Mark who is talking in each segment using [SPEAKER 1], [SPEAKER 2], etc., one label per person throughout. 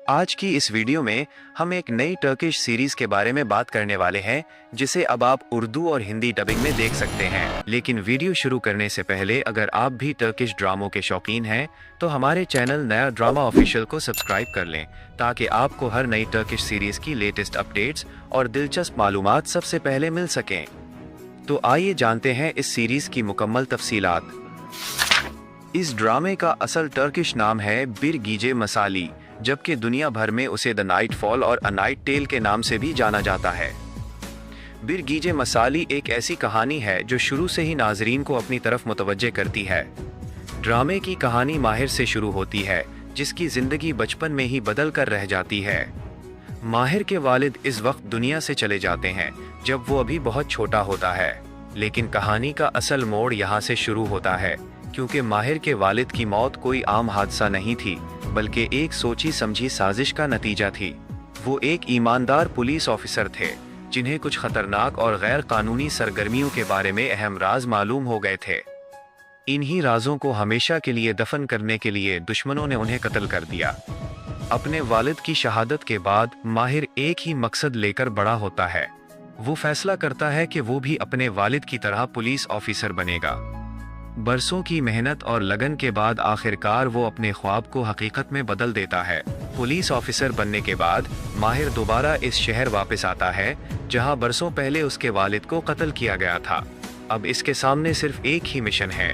[SPEAKER 1] आज की इस वीडियो में हम एक नई टर्किश सीरीज के बारे में बात करने वाले हैं जिसे अब आप उर्दू और हिंदी डबिंग में देख सकते हैं। लेकिन वीडियो शुरू करने से पहले अगर आप भी टर्किश ड्रामों के शौकीन हैं तो हमारे चैनल नया ड्रामा ऑफिशियल को सब्सक्राइब कर लें ताकि आपको हर नई टर्किश सीरीज की लेटेस्ट अपडेट्स और दिलचस्प मालूमात सबसे पहले मिल सकें। तो आइए जानते हैं इस सीरीज की मुकम्मल तफसीलात। इस ड्रामे का असल टर्किश नाम है Bir Gece Masali, जबकि दुनिया भर में उसे द नाइट फॉल और अ नाइट टेल के नाम से भी जाना जाता है। Bir Gece Masali एक ऐसी कहानी है जो शुरू से ही नाजरीन को अपनी तरफ मुतवज्जे करती है। ड्रामे की कहानी माहिर से शुरू होती है जिसकी जिंदगी बचपन में ही बदल कर रह जाती है। माहिर के वालिद इस वक्त दुनिया से चले जाते हैं जब वो अभी बहुत छोटा होता है, लेकिन कहानी का असल मोड़ यहाँ से शुरू होता है क्योंकि माहिर के वालिद की मौत कोई आम हादसा नहीं थी बल्कि एक सोची समझी साजिश का नतीजा थी। वो एक ईमानदार पुलिस ऑफिसर थे जिन्हें कुछ खतरनाक और गैर कानूनी सरगर्मियों के बारे में अहम राज मालूम हो गए थे। इन्हीं राजों को हमेशा के लिए दफन करने के लिए दुश्मनों ने उन्हें कत्ल कर दिया। अपने वालिद की शहादत के बाद माहिर एक ही मकसद लेकर बड़ा होता है। वो फैसला करता है कि वो भी अपने वालिद की तरह पुलिस ऑफिसर बनेगा। बरसों की मेहनत और लगन के बाद आखिरकार वो अपने ख्वाब को हकीकत में बदल देता है। पुलिस ऑफिसर बनने के बाद माहिर दोबारा इस शहर वापस आता है जहां बरसों पहले उसके वालिद को कत्ल किया गया था। अब इसके सामने सिर्फ एक ही मिशन है,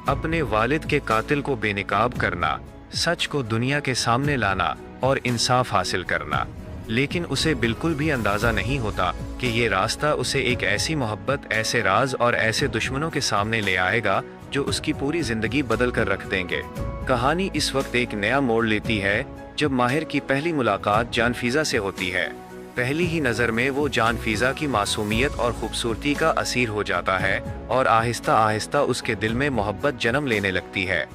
[SPEAKER 1] अपने वालिद के कातिल को बेनकाब करना, सच को दुनिया के सामने लाना और इंसाफ हासिल करना। लेकिन उसे बिल्कुल भी अंदाज़ा नहीं होता कि ये रास्ता उसे एक ऐसी मोहब्बत, ऐसे राज और ऐसे दुश्मनों के सामने ले आएगा जो उसकी पूरी जिंदगी बदल कर रख देंगे। कहानी इस वक्त एक नया मोड़ लेती है जब माहिर की पहली मुलाकात जानफीज़ा से होती है। पहली ही नज़र में वो जानफीज़ा की मासूमियत और खूबसूरती का असीर हो जाता है और आहिस्ता आहिस्ता उसके दिल में मोहब्बत जन्म लेने लगती है।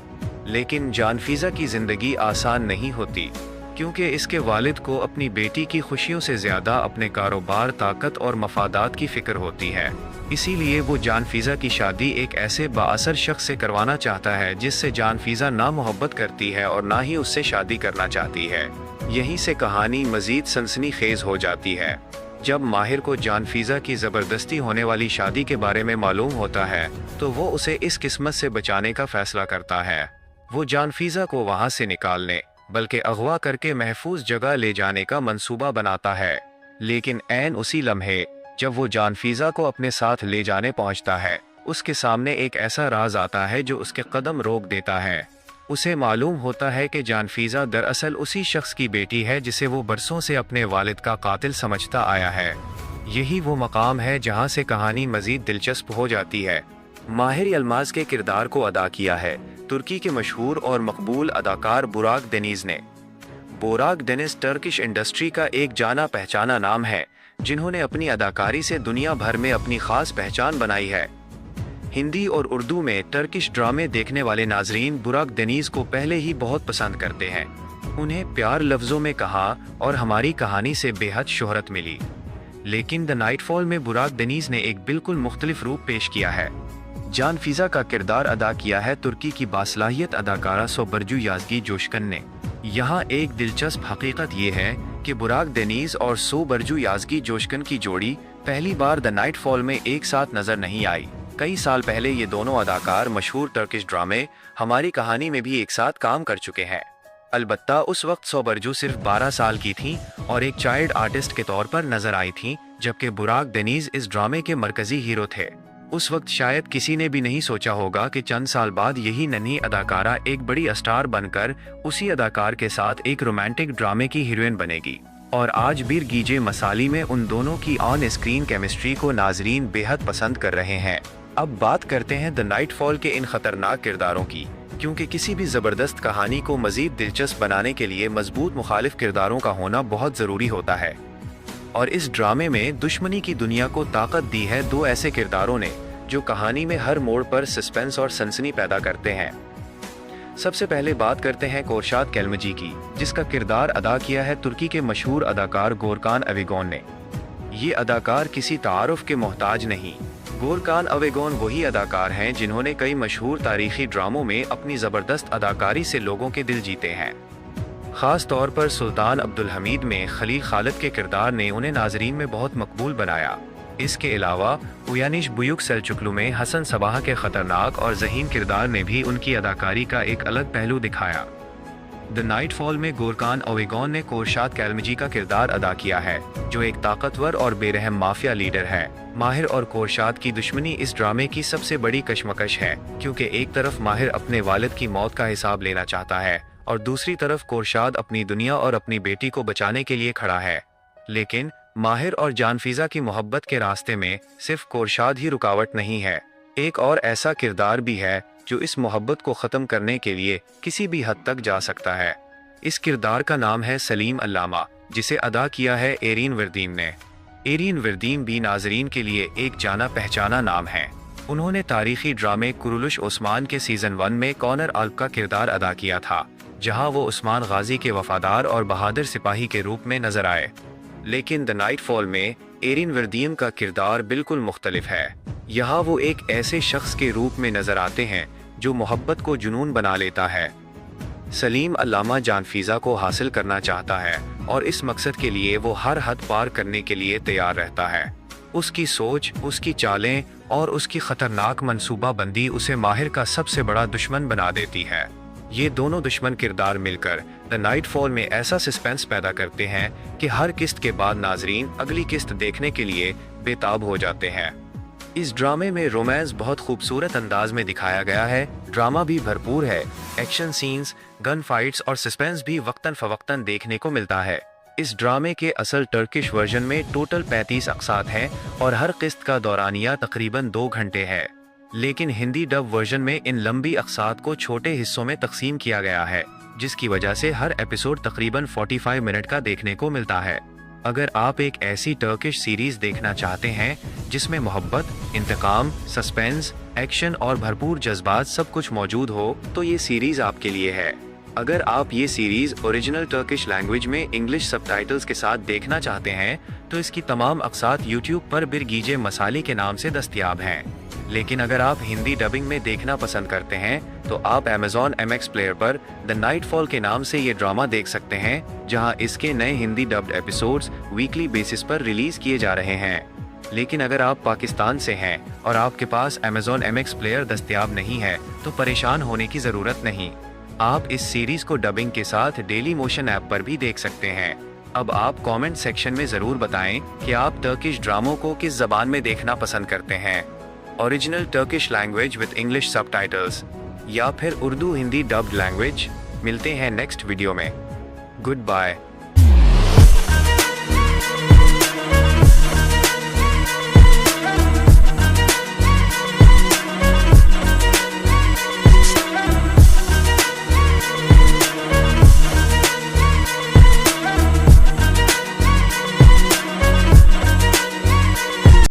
[SPEAKER 1] लेकिन जानफीज़ा की ज़िंदगी आसान नहीं होती क्योंकि इसके वालिद को अपनी बेटी की खुशियों से ज़्यादा अपने कारोबार, ताकत और मफादात की फ़िक्र होती है। इसीलिए वो जानफीज़ा की शादी एक ऐसे बाअसर शख्स से करवाना चाहता है जिससे जानफीज़ा ना मोहब्बत करती है और ना ही उससे शादी करना चाहती है। यहीं से कहानी मज़ीद सनसनीखेज़ हो जाती है। जब माहिर को जानफीज़ा की ज़बरदस्ती होने वाली शादी के बारे में मालूम होता है तो वो उसे इस किस्मत से बचाने का फ़ैसला करता है। वो जानफीज़ा को वहाँ से निकालने बल्कि अगवा करके महफूज जगह ले जाने का मंसूबा बनाता है। लेकिन ऐन उसी लम्हे जब वो जानफीज़ा को अपने साथ ले जाने पहुंचता है, उसके सामने एक ऐसा राज आता है जो उसके कदम रोक देता है। उसे मालूम होता है कि जानफीज़ा दरअसल उसी शख्स की बेटी है जिसे वो बरसों से अपने वालिद का कातिल समझता आया है। यही वो मकाम है जहाँ से कहानी मज़ीद दिलचस्प हो जाती है। माहिर यलमाज के किरदार को अदा किया है तुर्की के मशहूर और मकबूल अदाकार बुराक डेनिज ने। बुराक डेनिज टर्किश इंडस्ट्री का एक जाना पहचाना नाम है जिन्होंने अपनी अदाकारी से दुनिया भर में अपनी खास पहचान बनाई है। हिंदी और उर्दू में टर्किश ड्रामे देखने वाले नाजरीन बुराक डेनिज को पहले ही बहुत पसंद करते हैं। उन्हें प्यार लफ्ज़ों में कहा और हमारी कहानी से बेहद शोहरत मिली। लेकिन द नाइटफॉल में बुराक डेनिज ने एक बिल्कुल मुख्तलिफ रूप पेश किया है। जानफीज़ा का किरदार अदा किया है तुर्की की बासलाहियत अदाकारा सोबरजू याज़गी जोशकन ने। यहाँ एक दिलचस्प हकीकत ये है कि बुराक डेनिज और सोबरजू याज़गी जोशकन की जोड़ी पहली बार द नाइटफॉल में एक साथ नज़र नहीं आई। कई साल पहले ये दोनों अदाकार मशहूर टर्किश ड्रामे हमारी कहानी में भी एक साथ काम कर चुके हैं। अलबत्ता उस वक्त सोबरजू सिर्फ 12 साल की थी और एक चाइल्ड आर्टिस्ट के तौर पर नजर आई थी, जबकि बुराक डेनिज इस ड्रामे के मरकजी हीरो थे। उस वक्त शायद किसी ने भी नहीं सोचा होगा कि चंद साल बाद यही नन्ही अदाकारा एक बड़ी स्टार बनकर उसी अदाकार के साथ एक रोमांटिक ड्रामे की हीरोइन बनेगी। और आज Bir Gece Masali में उन दोनों की ऑन स्क्रीन केमिस्ट्री को नाजरीन बेहद पसंद कर रहे हैं। अब बात करते हैं द नाइटफॉल के इन खतरनाक किरदारों की, क्योंकि किसी भी ज़बरदस्त कहानी को मज़ीद दिलचस्प बनाने के लिए मजबूत मुखालिफ किरदारों का होना बहुत ज़रूरी होता है। और इस ड्रामे में दुश्मनी की दुनिया को ताकत दी है दो ऐसे किरदारों ने जो कहानी में हर मोड़ पर सस्पेंस और सनसनी पैदा करते हैं। सबसे पहले बात करते हैं कोरशाद केलमजी की, जिसका किरदार अदा किया है तुर्की के मशहूर अदाकार गोरकान अवेगोन ने। ये अदाकार किसी तारुफ के मोहताज नहीं। गोरकान अवेगोन वही अदाकार हैं जिन्होंने कई मशहूर तारीखी ड्रामों में अपनी ज़बरदस्त अदाकारी से लोगों के दिल जीते हैं। ख़ास तौर पर सुल्तान अब्दुल हमीद में खलील खालिद के किरदार ने उन्हें नाजरीन में बहुत मकबूल बनाया। इसके अलावा उयानिश बुयुक सेलचुकलू में हसन सबाह के ख़तरनाक और ज़हीन किरदार ने भी उनकी अदाकारी का एक अलग पहलू दिखाया। द नाइटफॉल में गोरकान ओवेगॉन ने कोरशाद कैलमजी का किरदार अदा किया है, जो एक ताकतवर और बेरहम माफिया लीडर है। माहिर और कोरशाद की दुश्मनी इस ड्रामे की सबसे बड़ी कशमकश है, क्योंकि एक तरफ माहिर अपने वालिद की मौत का हिसाब लेना चाहता है और दूसरी तरफ कोरशाद अपनी दुनिया और अपनी बेटी को बचाने के लिए खड़ा है। लेकिन माहिर और जानफीजा की मोहब्बत के रास्ते में सिर्फ कोरशाद ही रुकावट नहीं है, एक और ऐसा किरदार भी है जो इस मोहब्बत को ख़त्म करने के लिए किसी भी हद तक जा सकता है। इस किरदार का नाम है सलीम अल्लामा, जिसे अदा किया है एरिन वर्दीम ने। एरिन वर्दीम भी नाजरीन के लिए एक जाना पहचाना नाम है। उन्होंने तारीखी ड्रामे कुरुलुश ओस्मान के सीज़न 1 में कॉनर अल्प का किरदार अदा किया था, जहां वो उस्मान गाजी के वफादार और बहादुर सिपाही के रूप में नजर आए। लेकिन द नाइटफॉल में एरिन वर्दीम का किरदार बिल्कुल मुख्तलिफ है। यहाँ वो एक ऐसे शख्स के रूप में नजर आते हैं जो मोहब्बत को जुनून बना लेता है। सलीम अल्लामा जानफीजा को हासिल करना चाहता है और इस मकसद के लिए वो हर हद पार करने के लिए तैयार रहता है। उसकी सोच, उसकी चालें और उसकी खतरनाक मंसूबाबंदी उसे माहिर का सबसे बड़ा दुश्मन बना देती है। ये दोनों दुश्मन किरदार मिलकर द नाइटफॉल में ऐसा सस्पेंस पैदा करते हैं कि हर किस्त के बाद नाजरीन अगली किस्त देखने के लिए बेताब हो जाते हैं। इस ड्रामे में रोमांस बहुत खूबसूरत अंदाज में दिखाया गया है, ड्रामा भी भरपूर है, एक्शन सीन्स, गन फाइट्स और सस्पेंस भी वक्तन फवक्तन देखने को मिलता है। इस ड्रामे के असल टर्किश वर्जन में टोटल 35 अक़सात हैं और हर किस्त का दौरानिया तकरीबन 2 घंटे है। लेकिन हिंदी डब वर्जन में इन लंबी अक़सात को छोटे हिस्सों में तकसीम किया गया है, जिसकी वजह से हर एपिसोड तकरीबन 45 मिनट का देखने को मिलता है। अगर आप एक ऐसी टर्किश सीरीज देखना चाहते हैं जिसमें मोहब्बत, इंतकाम, सस्पेंस, एक्शन और भरपूर जज्बात सब कुछ मौजूद हो, तो ये सीरीज आपके लिए है। अगर आप ये सीरीज ओरिजिनल टर्किश लैंग्वेज में इंग्लिश सबटाइटल्स के साथ देखना चाहते हैं, तो इसकी तमाम अक़सात यूट्यूब पर बिरगीजे मसाली के नाम से दस्तयाब हैं। लेकिन अगर आप हिंदी डबिंग में देखना पसंद करते हैं, तो आप Amazon MX प्लेयर पर द नाइटफॉल के नाम से ये ड्रामा देख सकते हैं, जहां इसके नए Hindi dubbed episodes weekly basis पर रिलीज किए जा रहे हैं। लेकिन अगर आप पाकिस्तान से हैं और आपके पास Amazon MX प्लेयर दस्तयाब नहीं है, तो परेशान होने की ज़रूरत नहीं। आप इस सीरीज को डबिंग के साथ डेली मोशन ऐप पर भी देख सकते हैं। अब आप कमेंट सेक्शन में ज़रूर बताएं कि आप टर्किश ड्रामों को किस ज़बान में देखना पसंद करते हैं, original Turkish language with English subtitles या फिर उर्दू हिंदी डब्ड लैंग्वेज। मिलते हैं नेक्स्ट वीडियो में। Good bye.